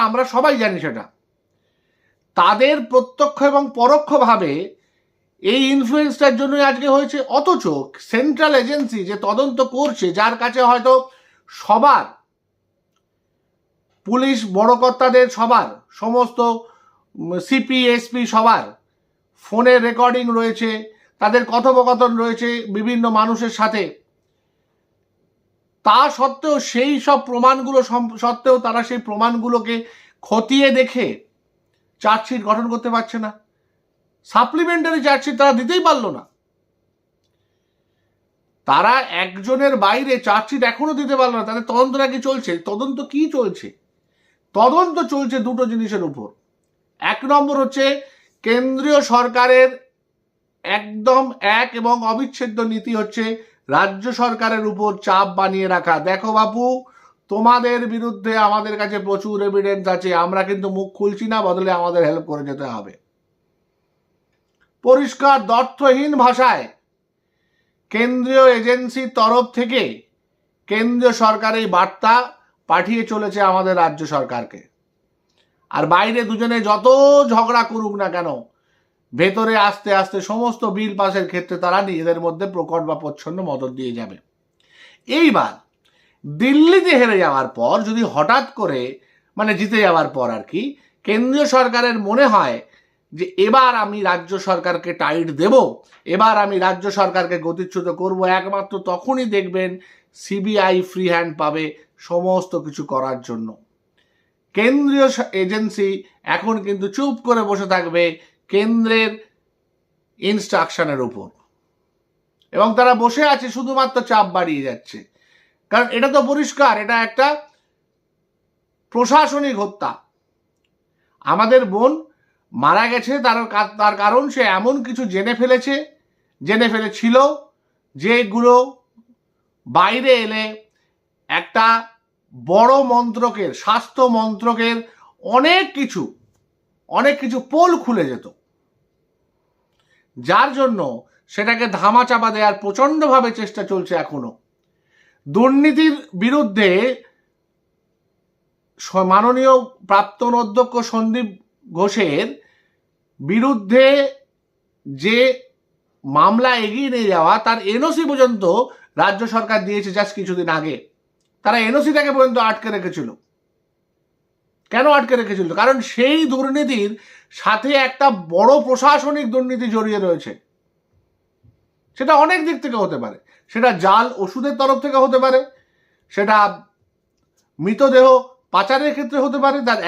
আমরা সবাই জানি সেটা। তাদের প্রত্যক্ষ এবং পরোক্ষভাবে এই ইনফ্লুয়েন্সটার জন্যই আজকে হয়েছে। অথচ সেন্ট্রাল এজেন্সি যে তদন্ত করছে, যার কাছে হয়তো সবার পুলিশ বড় কর্তাদের সবার, সমস্ত সিপি এসপি সবার ফোনের রেকর্ডিং রয়েছে, তাদের কথোপকথন রয়েছে বিভিন্ন মানুষের সাথে, তা সত্ত্বেও সেই সব প্রমাণগুলো সত্ত্বেও তারা সেই প্রমাণগুলোকে খতিয়ে দেখে চার্জশিট গঠন করতে পারছে না। সাপ্লিমেন্টারি চার্জশিট তারা দিতেই পারলো না। তারা একজনের বাইরে চার্জশিট এখনো দিতে পারলো না। তাদের তদন্ত নাকি চলছে। তদন্ত কি চলছে? তদন্ত চলছে দুটো জিনিসের উপর। এক নম্বর হচ্ছে কেন্দ্রীয় সরকারের একদম এক এবং অবিচ্ছেদ্য নীতি হচ্ছে রাজ্য সরকারের উপর চাপ বানিয়ে রাখা। দেখো বাপু, তোমাদের বিরুদ্ধে আমাদের কাছে প্রচুর এভিডেন্স আছে, আমরা কিন্তু মুখ খুলছি না, বদলে আমাদের হেল্প করে যেতে হবে। পরিষ্কার দ্ব্যর্থহীন ভাষায় কেন্দ্রীয় এজেন্সির তরফ থেকে কেন্দ্রীয় সরকার এই বার্তা পাঠিয়ে চলেছে আমাদের রাজ্য সরকারকে। আর বাইরে দুজনে যত ঝগড়া করুক না কেন, ভেতরে আস্তে আস্তে সমস্ত বিল পাসের ক্ষেত্রে তারা নিজেদের মধ্যে প্রকট বা প্রচ্ছন্ন মদত দিয়ে যাবে। এইবার দিল্লিতে হেরে যাওয়ার পর যদি হঠাৎ করে, মানে জিতে যাওয়ার পর আর কি, কেন্দ্রীয় সরকারের মনে হয় যে এবার আমি রাজ্য সরকারকে টাইট দেব, এবার আমি রাজ্য সরকারকে গতিচ্যুত করব, একমাত্র তখনই দেখবেন সিবিআই ফ্রি হ্যান্ড পাবে সমস্ত কিছু করার জন্য। কেন্দ্রীয় এজেন্সি এখন কিন্তু চুপ করে বসে থাকবে কেন্দ্রের ইনস্ট্রাকশনের উপর, এবং তারা বসে আছে শুধুমাত্র চাপ বাড়িয়ে যাচ্ছে। কারণ এটা তো পরিষ্কার, এটা একটা প্রশাসনিক হত্যা। আমাদের বোন মারা গেছে তার কারণ সে এমন কিছু জেনে ফেলেছিল যেগুলো বাইরে এলে একটা বড় মন্ত্রকের, স্বাস্থ্য মন্ত্রকের অনেক কিছু পোল খুলে যেত, যার জন্য সেটাকে ধামাচাপা দেওয়ার প্রচণ্ডভাবে চেষ্টা চলছে এখনো। দুর্নীতির বিরুদ্ধে মাননীয় প্রাক্তন অধ্যক্ষ সন্দীপ ঘোষের বিরুদ্ধে যে মামলা এগিয়ে নিয়ে যাওয়া, তার এনওসি পর্যন্ত রাজ্য সরকার দিয়েছে জাস্ট কিছুদিন আগে। তারা এনওসিটাকে পর্যন্ত আটকে রেখেছিল। কেন আটকে রেখেছিল? কারণ সেই দুর্নীতির সাথে একটা বড় প্রশাসনিক দুর্নীতি জড়িয়ে রয়েছে। সেটা অনেক দিক থেকে হতে পারে, সেটা জাল ওষুধের তরফ থেকে হতে পারে, সেটা মৃতদেহ পাচারের ক্ষেত্রে হতে পারে, তার